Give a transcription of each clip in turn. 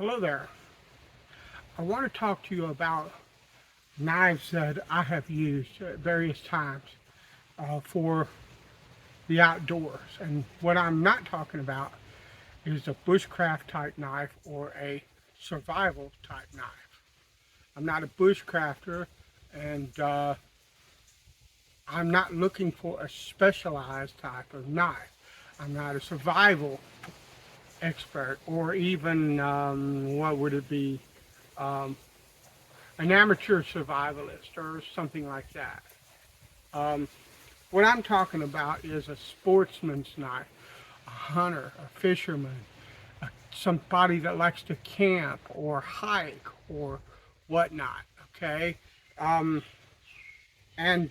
Hello there. I want to talk to you about knives that I have used at various times for the outdoors. And what I'm not talking about is a bushcraft type knife or a survival type knife. I'm not a bushcrafter, and I'm not looking for a specialized type of knife. I'm not a survival expert, or even what would it be? Um, an amateur survivalist or something like that. Um, what I'm talking about is a sportsman's knife, a hunter, a fisherman, somebody that likes to camp or hike or whatnot. Okay, um, and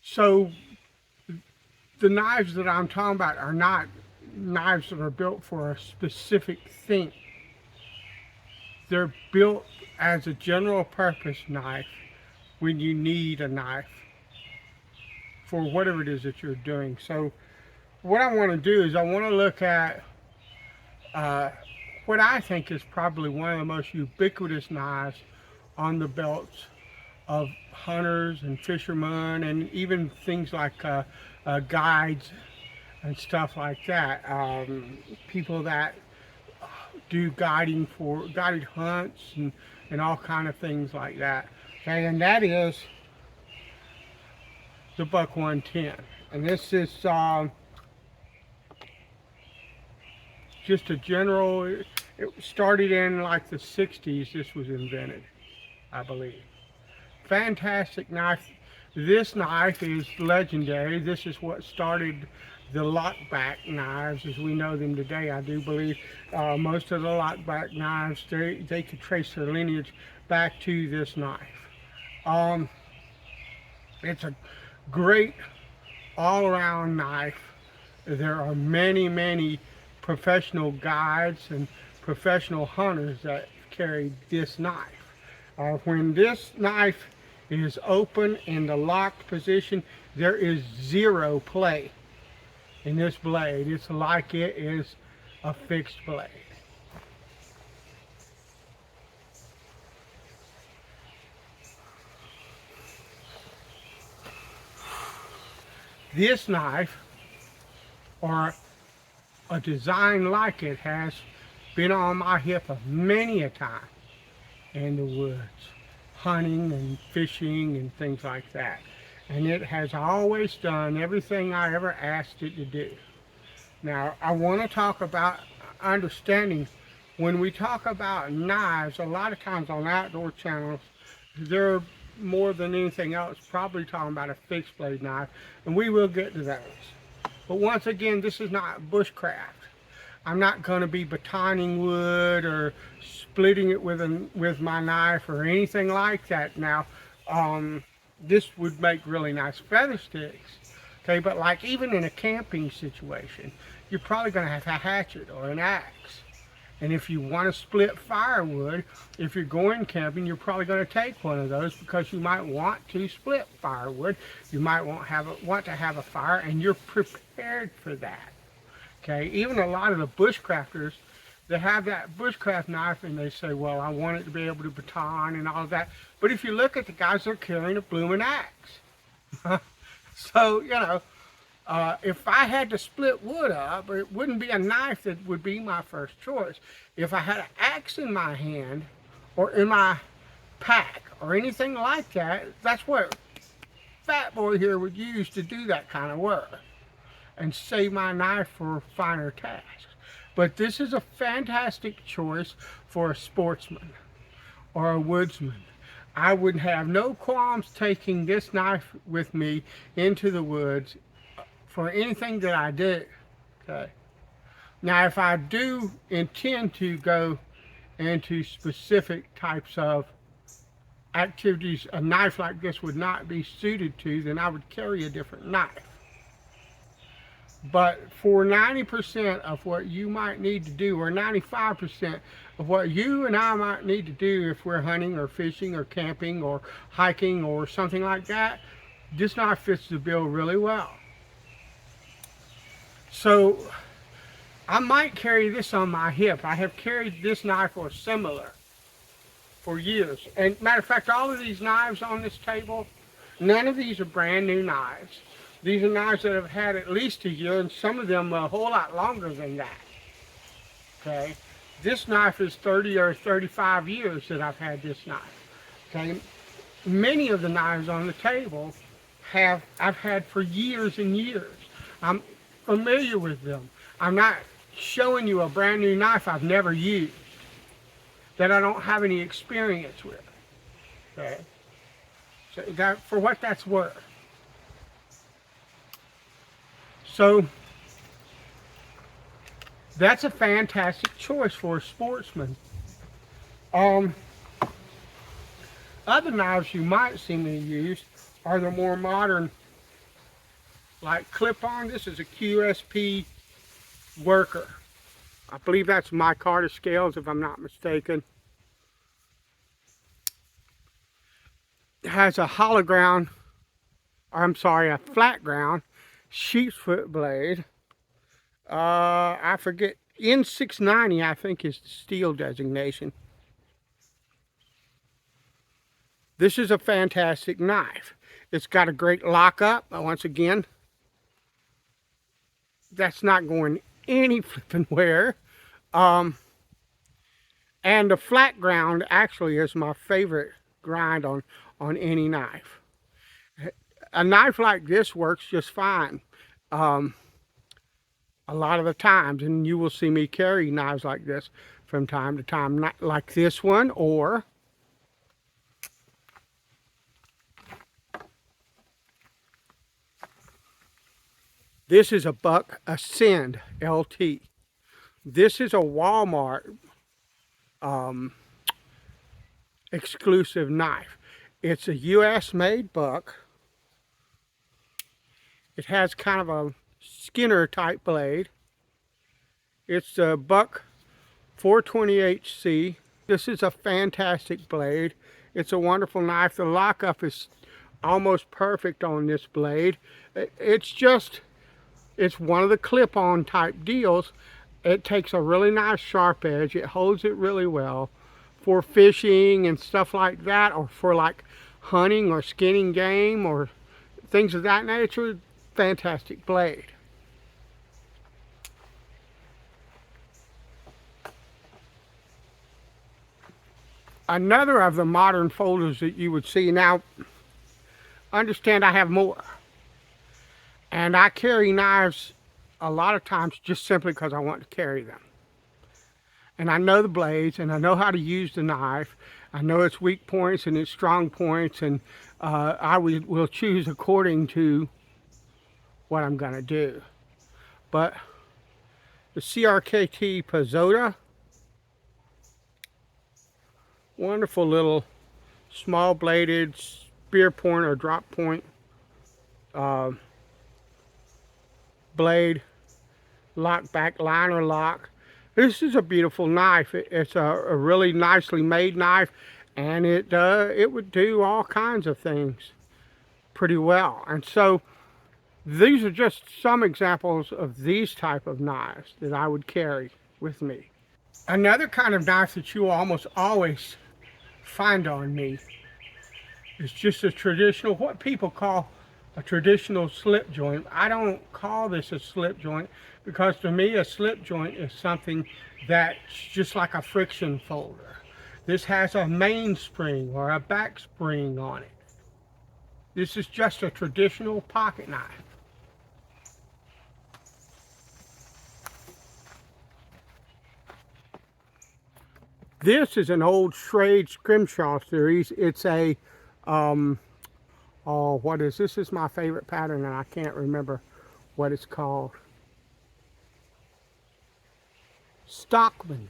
so the knives that I'm talking about are not knives that are built for a specific thing. They're built as a general purpose knife when you need a knife for whatever it is that you're doing. So what I want to do is I want to look at uh, what I think is probably one of the most ubiquitous knives on the belts of hunters and fishermen, and even things like guides and stuff like that. People that do guiding for guided hunts and all kind of things like that. Okay, and that is the Buck 110. And this is just a general, it started in like the 60s, this was invented, I believe. Fantastic knife. This knife is legendary. This is what started the lockback knives as we know them today. I do believe most of the lockback knives, they could trace their lineage back to this knife. Um, it's a great all-around knife. There are many professional guides and professional hunters that carry this knife. When this knife is open in the locked position, there is zero play in this blade. It's like it is a fixed blade. This knife, or a design like it, has been on my hip many a time in the woods, hunting and fishing and things like that. And it has always done everything I ever asked it to do. Now, I want to talk about understanding when we talk about knives, a lot of times on outdoor channels, they're more than anything else probably talking about a fixed blade knife, and we will get to those. But once again, this is not bushcraft. I'm not going to be batoning wood or splitting it with my knife or anything like that. Now, this would make really nice feather sticks. Okay, but like even in a camping situation, you're probably going to have a hatchet or an axe. And if you want to split firewood, if you're going camping, you're probably going to take one of those because you might want to split firewood. You might want to have a fire, and you're prepared for that. Okay, even a lot of the bushcrafters, they have that bushcraft knife and they say, well, I want it to be able to baton and all of that. But if you look at the guys, they're carrying a blooming axe. So, if I had to split wood up, it wouldn't be a knife that would be my first choice. If I had an axe in my hand or in my pack or anything like that, that's what Fat Boy here would use to do that kind of work and save my knife for finer tasks. But this is a fantastic choice for a sportsman or a woodsman. I would have no qualms taking this knife with me into the woods for anything that I do. Okay. Now, if I do intend to go into specific types of activities a knife like this would not be suited to, then I would carry a different knife. But for 90% of what you might need to do, or 95% of what you and I might need to do if we're hunting or fishing or camping or hiking or something like that, this knife fits the bill really well. So I might carry this on my hip. I have carried this knife or similar for years. And matter of fact, all of these knives on this table, none of these are brand new knives. These are knives that have had at least a year, and some of them a whole lot longer than that. Okay, this knife is 30 or 35 years that I've had this knife. Okay, many of the knives on the table I've had for years and years. I'm familiar with them. I'm not showing you a brand new knife I've never used, that I don't have any experience with. Okay, so that, for what that's worth. So that's a fantastic choice for a sportsman. Other knives you might see me use are the more modern, like clip-on. This is a QSP Worker. I believe that's micarta scales, if I'm not mistaken. It has a hollow ground, or I'm sorry, a flat ground sheep's foot blade. I forget, N690 I think is the steel designation. This is a fantastic knife. It's got a great lockup. Once again, that's not going any flipping where. And the flat ground actually is my favorite grind on any knife. A knife like this works just fine a lot of the times, and you will see me carry knives like this from time to time, not like this one, or this is a Buck Ascend LT. This is a Walmart exclusive knife. It's a US made Buck. It has kind of a Skinner type blade. It's a Buck 420HC. This is a fantastic blade. It's a wonderful knife. The lockup is almost perfect on this blade. It's one of the clip-on type deals. It takes a really nice sharp edge. It holds it really well for fishing and stuff like that, or for like hunting or skinning game or things of that nature. Fantastic blade. Another of the modern folders that you would see now, understand I have more. And I carry knives a lot of times just simply because I want to carry them. And I know the blades, and I know how to use the knife. I know its weak points and its strong points, and I will choose according to what I'm going to do. But the CRKT Pazoda, wonderful little small bladed spear point or drop point blade, lock back liner lock. This is a beautiful knife. It's a really nicely made knife, and it would do all kinds of things pretty well. And so these are just some examples of these type of knives that I would carry with me. Another kind of knife that you will almost always find on me is just a traditional, what people call a traditional slip joint. I don't call this a slip joint because to me a slip joint is something that's just like a friction folder. This has a mainspring or a back spring on it. This is just a traditional pocket knife. This is an old Schrade Scrimshaw series. It's a, oh, what is this? This is my favorite pattern, and I can't remember what it's called. Stockman.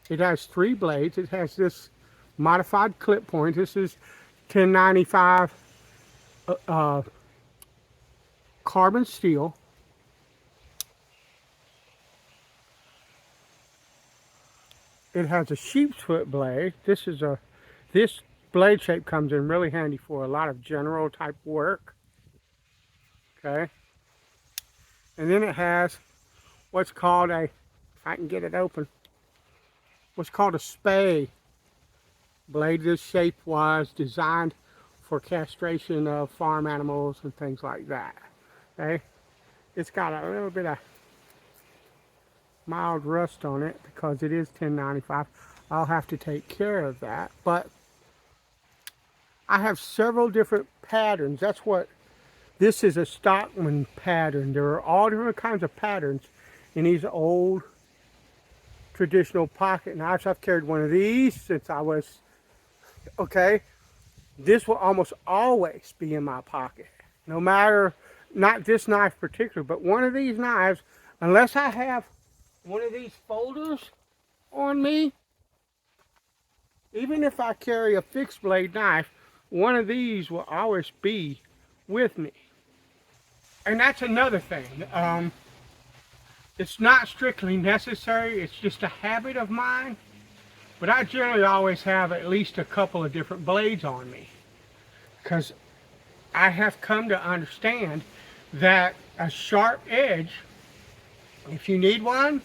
It has 3 blades. It has this modified clip point. This is 1095 carbon steel. It has a sheep's foot blade. This blade shape comes in really handy for a lot of general type work. Okay. And then it has what's called a, if I can get it open, what's called a spay blade. This shape was designed for castration of farm animals and things like that. Okay, it's got a little bit of mild rust on it because it is 1095. I'll have to take care of that, but I have several different patterns. That's what this is, a Stockman pattern. There are all different kinds of patterns in these old traditional pocket knives. I've carried one of these since I was, okay, this will almost always be in my pocket. No matter, not this knife particular, but one of these knives, unless I have one of these folders on me, even if I carry a fixed blade knife, one of these will always be with me. And that's another thing. It's not strictly necessary, it's just a habit of mine, but I generally always have at least a couple of different blades on me, because I have come to understand that a sharp edge, if you need one,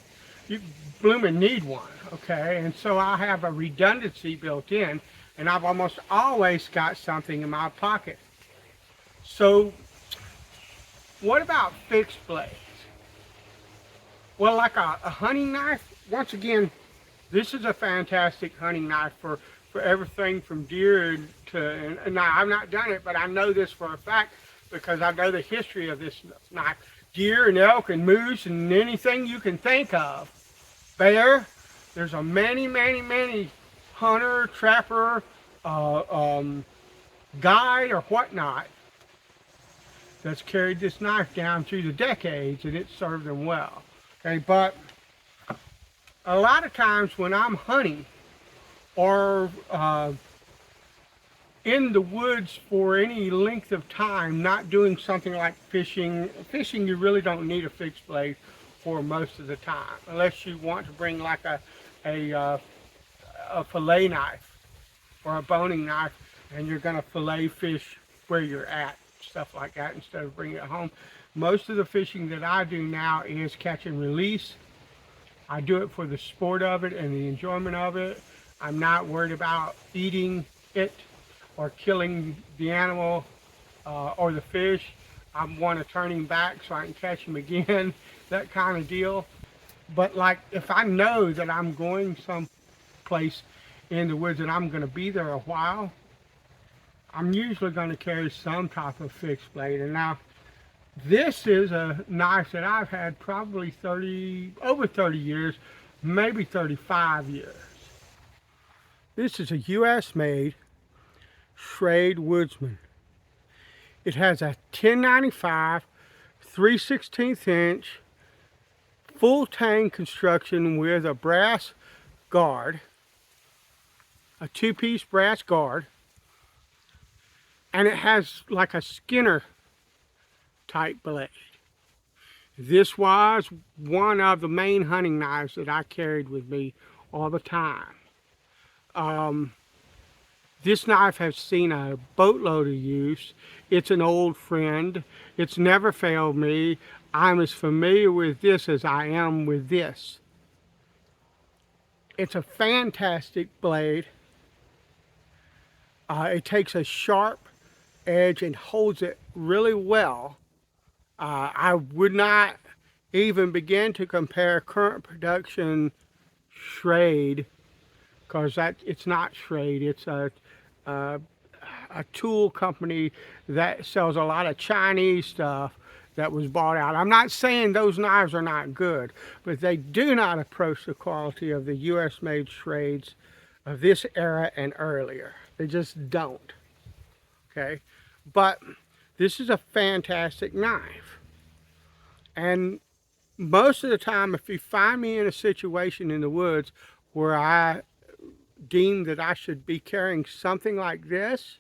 you blooming need one, okay? And so I have a redundancy built in, and I've almost always got something in my pocket. So what about fixed blades? Well, like a hunting knife, once again, this is a fantastic hunting knife for everything from deer to, and now I've not done it, but I know this for a fact because I know the history of this knife. Deer and elk and moose and anything you can think of. Bear, there's a many hunter, trapper, guide or whatnot that's carried this knife down through the decades, and it served them well. Okay, but a lot of times when I'm hunting or in the woods for any length of time, not doing something like fishing, you really don't need a fixed blade for most of the time, unless you want to bring like a fillet knife or a boning knife, and you're going to fillet fish where you're at, stuff like that, instead of bringing it home. Most of the fishing that I do now is catch and release. I do it for the sport of it and the enjoyment of it. I'm not worried about eating it or killing the animal or the fish. I want to turn him back so I can catch him again, that kind of deal. But like if I know that I'm going someplace in the woods and I'm going to be there a while, I'm usually going to carry some type of fixed blade. And now this is a knife that I've had probably over 30 years, maybe 35 years. This is a US made Schrade Woodsman. It has a 1095 3/16 inch full tang construction with a brass guard, a two-piece brass guard, and it has like a Skinner type blade. This was one of the main hunting knives that I carried with me all the time. This knife has seen a boatload of use. It's an old friend. It's never failed me. I'm as familiar with this as I am with this. It's a fantastic blade. It takes a sharp edge and holds it really well. I would not even begin to compare current production Schrade, because it's not Schrade. It's a tool company that sells a lot of Chinese stuff that was bought out. I'm not saying those knives are not good, but they do not approach the quality of the US made Schrades of this era and earlier. They just don't. Okay, but this is a fantastic knife. And most of the time, if you find me in a situation in the woods where I deem that I should be carrying something like this,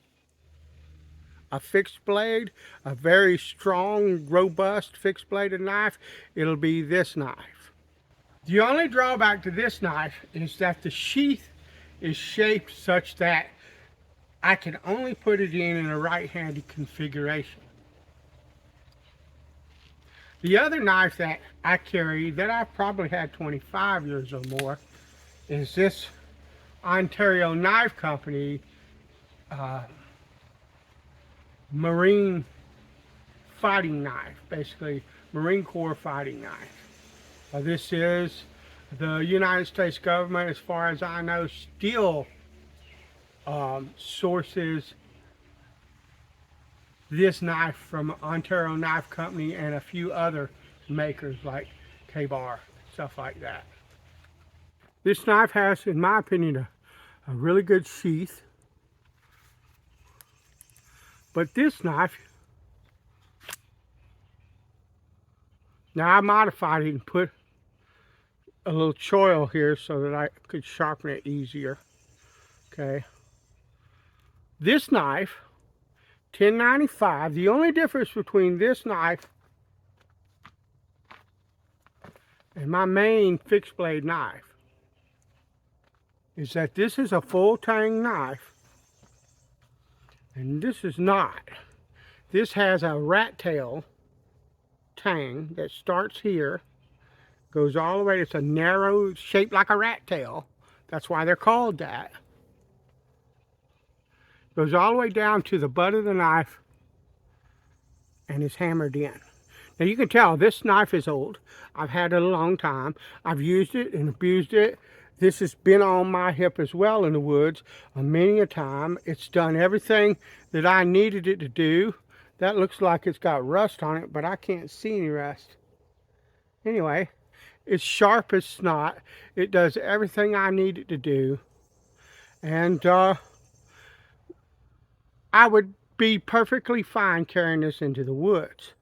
a fixed blade, a very strong, robust fixed bladed knife, it'll be this knife. The only drawback to this knife is that the sheath is shaped such that I can only put it in a right-handed configuration. The other knife that I carry that I've probably had 25 years or more is this Ontario Knife Company uh, Marine fighting knife, basically Marine Corps fighting knife. This is the United States government, as far as I know, still sources this knife from Ontario Knife Company and a few other makers like Ka-Bar, stuff like that. This knife has, in my opinion, a really good sheath. But this knife, now I modified it and put a little choil here so that I could sharpen it easier. Okay. This knife, $10.95. The only difference between this knife and my main fixed blade knife is that this is a full tang knife and this is not. This has a rat tail tang that starts here, goes all the way. It's a narrow, shaped like a rat tail. That's why they're called that. Goes all the way down to the butt of the knife and is hammered in. Now you can tell this knife is old. I've had it a long time. I've used it and abused it. This has been on my hip as well in the woods many a time. It's done everything that I needed it to do. That looks like it's got rust on it, but I can't see any rust. Anyway, it's sharp as snot. It does everything I need it to do. And I would be perfectly fine carrying this into the woods.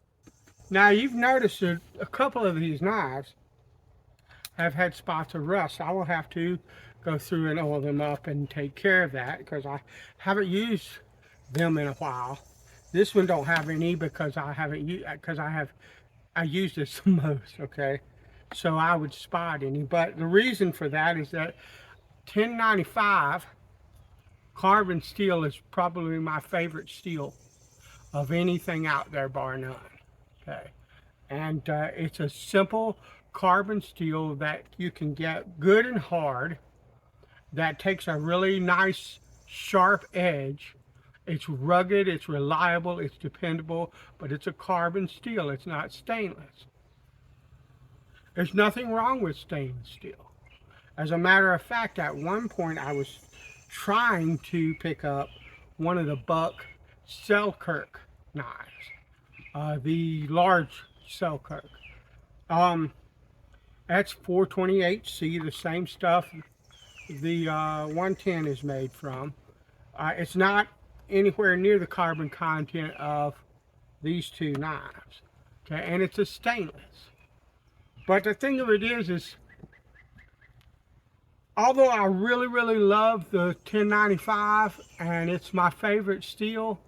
Now you've noticed that a couple of these knives have had spots of rust. I will have to go through and oil them up and take care of that because I haven't used them in a while. This one don't have any because I used this the most, okay? So I would spot any. But the reason for that is that 1095 carbon steel is probably my favorite steel of anything out there, bar none. Okay, and it's a simple carbon steel that you can get good and hard, that takes a really nice sharp edge. It's rugged, it's reliable, it's dependable, but it's a carbon steel. It's not stainless. There's nothing wrong with stainless steel. As a matter of fact, at one point I was trying to pick up one of the Buck Selkirk knives. The large Selkirk. That's 428C, the same stuff the 110 is made from. It's not anywhere near the carbon content of these two knives. Okay, and it's a stainless. But the thing of it is although I really love the 1095 and it's my favorite steel,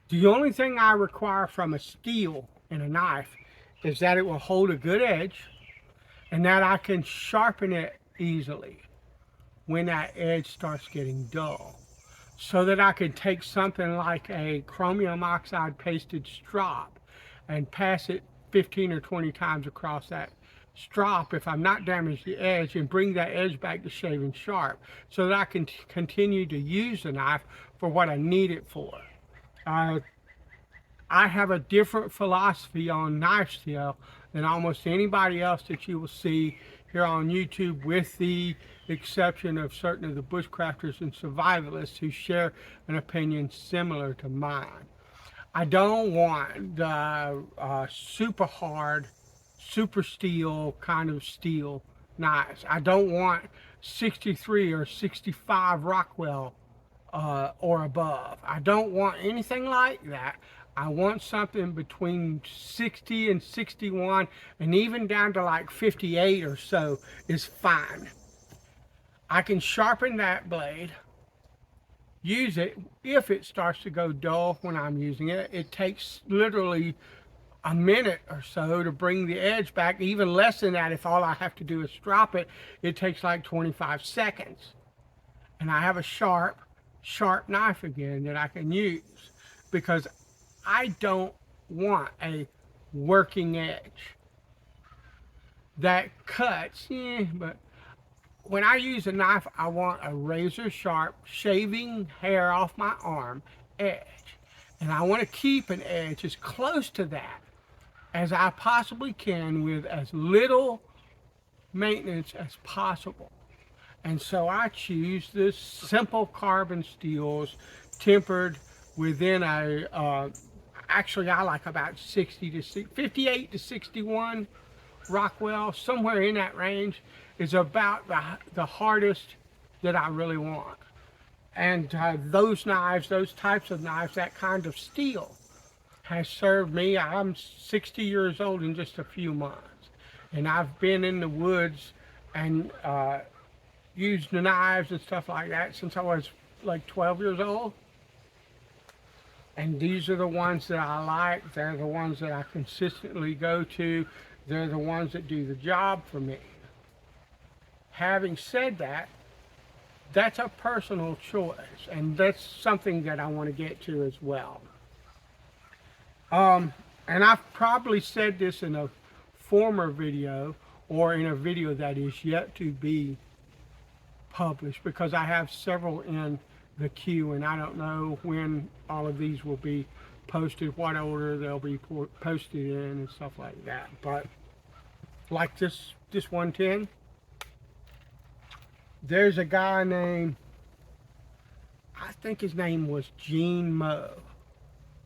the only thing I require from a steel in a knife is that it will hold a good edge and that I can sharpen it easily when that edge starts getting dull. So that I can take something like a chromium oxide pasted strop and pass it 15 or 20 times across that strop if I'm not damaged the edge, and bring that edge back to shaving sharp so that I can continue to use the knife for what I need it for. I have a different philosophy on knife steel than almost anybody else that you will see here on YouTube, with the exception of certain of the bushcrafters and survivalists who share an opinion similar to mine. I don't want the super hard, super steel kind of steel knives. I don't want 63 or 65 Rockwell or above. I don't want anything like that. I want something between 60 and 61, and even down to like 58 or so is fine. I can sharpen that blade, use it. If it starts to go dull when I'm using it, it takes literally a minute or so to bring the edge back. Even less than that, if all I have to do is drop it, it takes like 25 seconds. And I have a sharp knife again that I can use, because I don't want a working edge that cuts, but when I use a knife, I want a razor sharp, shaving hair off my arm edge. And I want to keep an edge as close to that as I possibly can with as little maintenance as possible. And so I choose this simple carbon steels tempered within actually I like about 58 to 61 Rockwell, somewhere in that range is about the hardest that I really want. And those knives, those types of knives, that kind of steel has served me. I'm 60 years old in just a few months. And I've been in the woods and used the knives and stuff like that since I was like 12 years old. And these are the ones that I like. They're the ones that I consistently go to. They're the ones that do the job for me. Having said that, that's a personal choice, and that's something that I want to get to as well. And I've probably said this in a former video or in a video that is yet to be published, because I have several in the queue and I don't know when all of these will be posted, what order they'll be posted in and stuff like that. But like this 110, there's a guy named, I think his name was Gene Moe,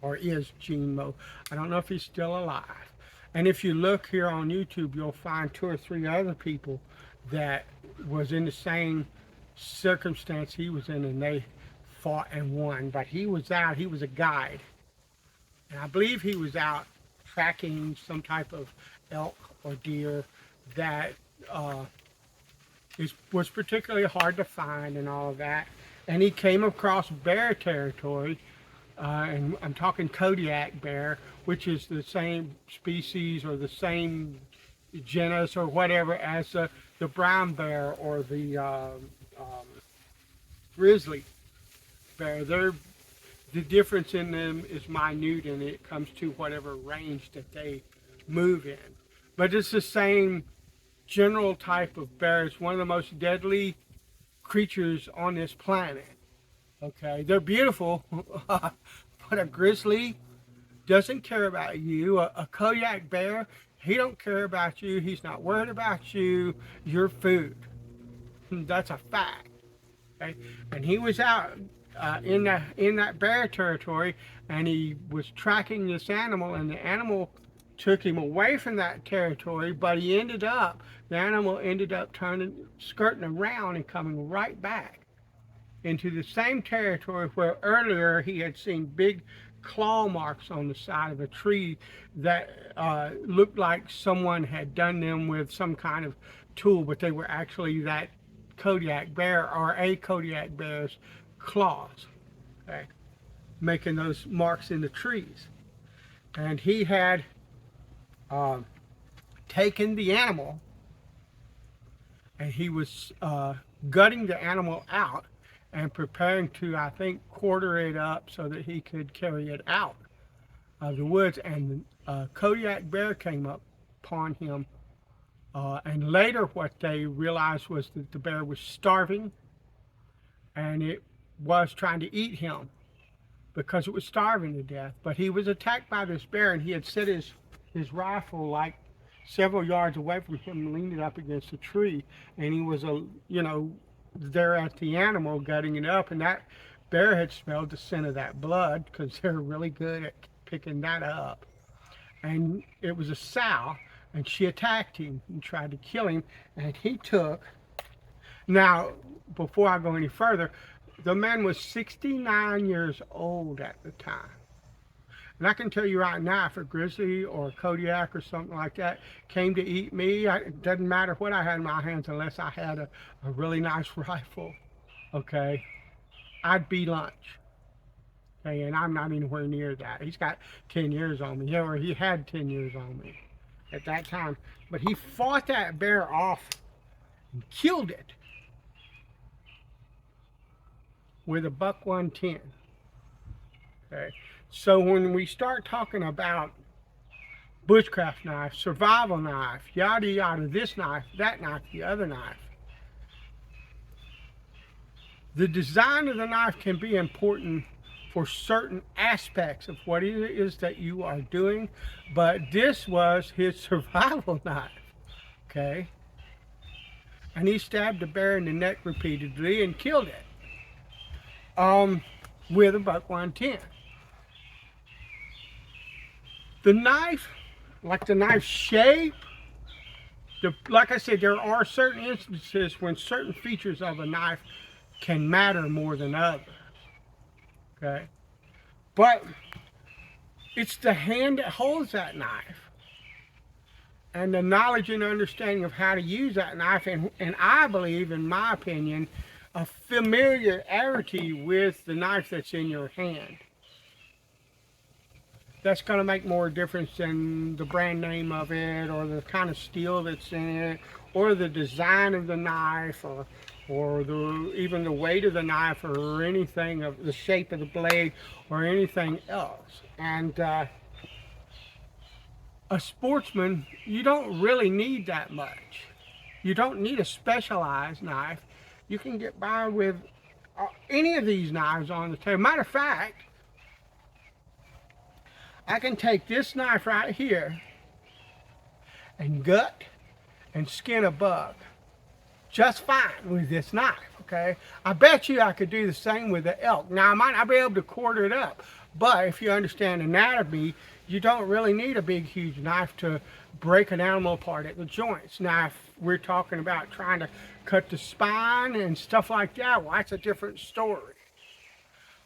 or is Gene Moe. I don't know if he's still alive. And if you look here on YouTube, you'll find 2 or 3 other people that was in the same circumstance he was in, and they fought and won. But he was out, he was a guide. And I believe he was out tracking some type of elk or deer that was particularly hard to find and all of that. And he came across bear territory, and I'm talking Kodiak bear, which is the same species or the same genus or whatever as the brown bear or the grizzly bear. The difference in them is minute, and it comes to whatever range that they move in. But it's the same general type of bear. It's one of the most deadly creatures on this planet. Okay, they're beautiful, but a grizzly doesn't care about you. A Kodiak bear, he don't care about you. He's not worried about you. Your food. That's a fact. Okay, and he was out in that bear territory, and he was tracking this animal, and the animal took him away from that territory, but the animal ended up skirting around and coming right back into the same territory where earlier he had seen big claw marks on the side of a tree that looked like someone had done them with some kind of tool, but they were actually that Kodiak bear or a Kodiak bear's claws, okay, making those marks in the trees. And he had taken the animal, and he was gutting the animal out and preparing to, I think, quarter it up so that he could carry it out of the woods. And the Kodiak bear came up upon him, and later what they realized was that the bear was starving, and it was trying to eat him because it was starving to death. But he was attacked by this bear, and he had set his rifle like several yards away from him, leaned it up against a tree, and he was there at the animal gutting it up, and that bear had smelled the scent of that blood, because they're really good at picking that up. And it was a sow, and she attacked him and tried to kill him, and he took. Now, before I go any further, the man was 69 years old at the time. And I can tell you right now, if a grizzly or a Kodiak or something like that came to eat me, it doesn't matter what I had in my hands unless I had a really nice rifle, okay, I'd be lunch. Okay, and I'm not anywhere near that. He's got 10 years on me, or he had 10 years on me at that time. But he fought that bear off and killed it with a buck 110. Okay. So when we start talking about bushcraft knife, survival knife, yada yada, this knife, that knife, the other knife. The design of the knife can be important for certain aspects of what it is that you are doing, but this was his survival knife, okay? And he stabbed a bear in the neck repeatedly and killed it with a buck 110. The knife, like the knife shape, like I said, there are certain instances when certain features of a knife can matter more than others. Okay? But it's the hand that holds that knife and the knowledge and understanding of how to use that knife, and I believe, in my opinion, a familiarity with the knife that's in your hand. That's going to make more difference than the brand name of it, or the kind of steel that's in it, or the design of the knife, or even the weight of the knife, or anything of the shape of the blade, or anything else. And a sportsman, you don't really need that much. You don't need a specialized knife. You can get by with any of these knives on the table. Matter of fact, I can take this knife right here and gut and skin a buck just fine with this knife, okay? I bet you I could do the same with the elk. Now, I might not be able to quarter it up, but if you understand anatomy, you don't really need a big, huge knife to break an animal apart at the joints. Now, if we're talking about trying to cut the spine and stuff like that, well, that's a different story.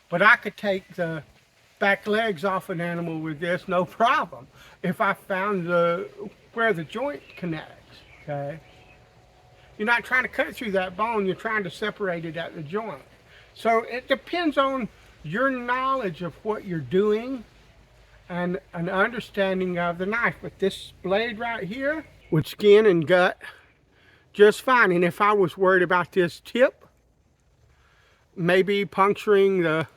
But I could take the back legs off an animal with this, no problem, if I found where the joint connects, okay? You're not trying to cut through that bone, you're trying to separate it at the joint. So it depends on your knowledge of what you're doing and an understanding of the knife. But this blade right here would skin and gut just fine. And if I was worried about this tip maybe puncturing the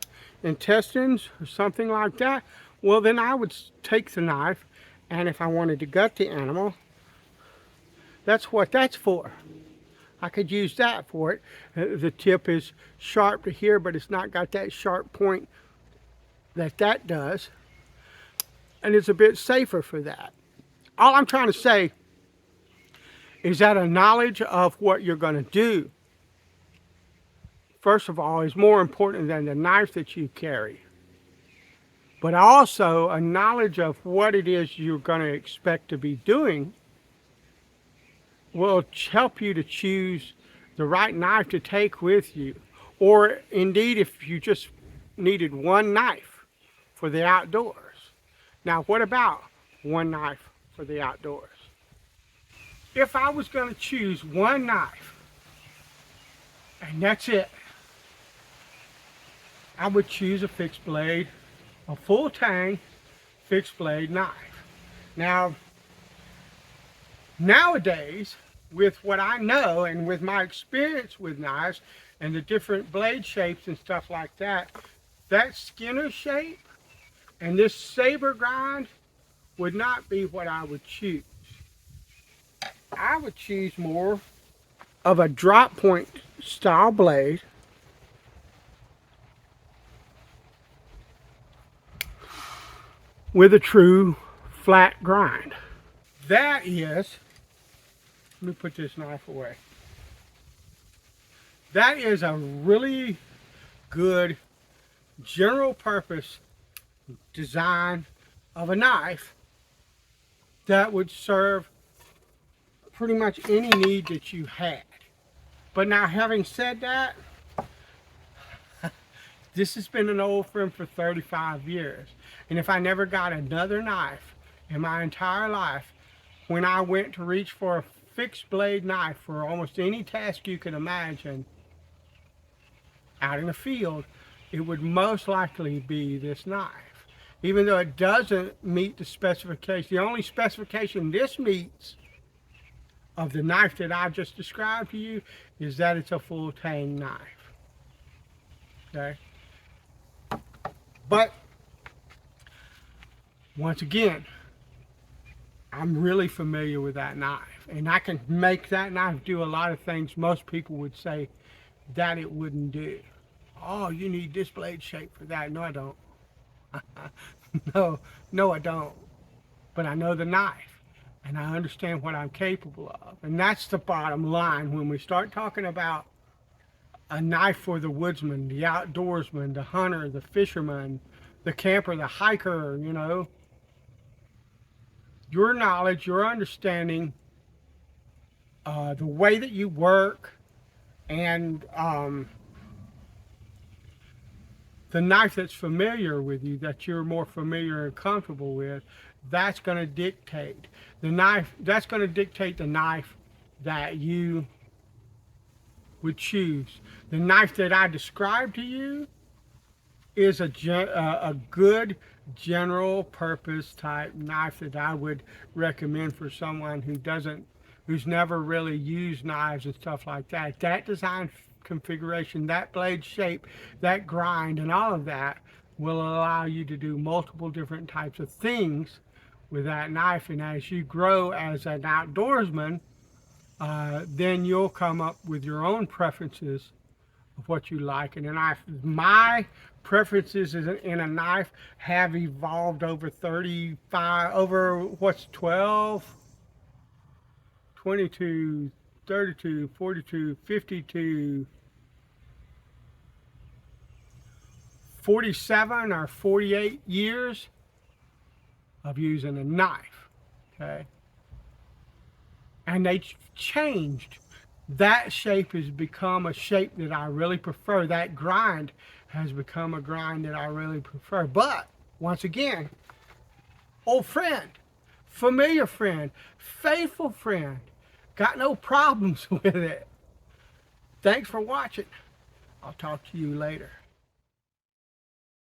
intestines or something like that, well, then I would take the knife, and if I wanted to gut the animal, that's what that's for. I could use that for it. The tip is sharp to here, but it's not got that sharp point that does, and it's a bit safer for that. All I'm trying to say is that a knowledge of what you're going to do, first of all, is more important than the knife that you carry. But also a knowledge of what it is you're going to expect to be doing will help you to choose the right knife to take with you. Or indeed, if you just needed one knife for the outdoors. Now, what about one knife for the outdoors? If I was going to choose one knife, and that's it, I would choose a fixed blade, a full tang fixed blade knife. Now, nowadays, with what I know and with my experience with knives and the different blade shapes and stuff like that, that Skinner shape and this saber grind would not be what I would choose. I would choose more of a drop point style blade with a true flat grind. That is, let me put this knife away. That is a really good general purpose design of a knife that would serve pretty much any need that you had. But now, having said that, this has been an old friend for 35 years. And if I never got another knife in my entire life, when I went to reach for a fixed blade knife for almost any task you can imagine out in the field, it would most likely be this knife. Even though it doesn't meet the specification, the only specification this meets of the knife that I just described to you is that it's a full tang knife. Okay? But once again, I'm really familiar with that knife, and I can make that knife do a lot of things most people would say that it wouldn't do. Oh, you need this blade shape for that. No, I don't. No, I don't. But I know the knife, and I understand what I'm capable of. And that's the bottom line when we start talking about a knife for the woodsman, the outdoorsman, the hunter, the fisherman, the camper, the hiker, you know. Your knowledge, your understanding, the way that you work, and the knife that's familiar with you, that you're more familiar and comfortable with, that's going to dictate the knife. That's going to dictate the knife that you would choose. The knife that I described to you is a good general purpose type knife that I would recommend for someone who's never really used knives and stuff like that. That design configuration, that blade shape, that grind, and all of that will allow you to do multiple different types of things with that knife. And as you grow as an outdoorsman, then you'll come up with your own preferences of what you like in a knife. My preferences in a knife have evolved over 12, 22, 32, 42, 52, 47 or 48 years of using a knife, okay? And they changed. That shape has become a shape that I really prefer. That grind has become a grind that I really prefer. But, once again, old friend, familiar friend, faithful friend, got no problems with it. Thanks for watching. I'll talk to you later.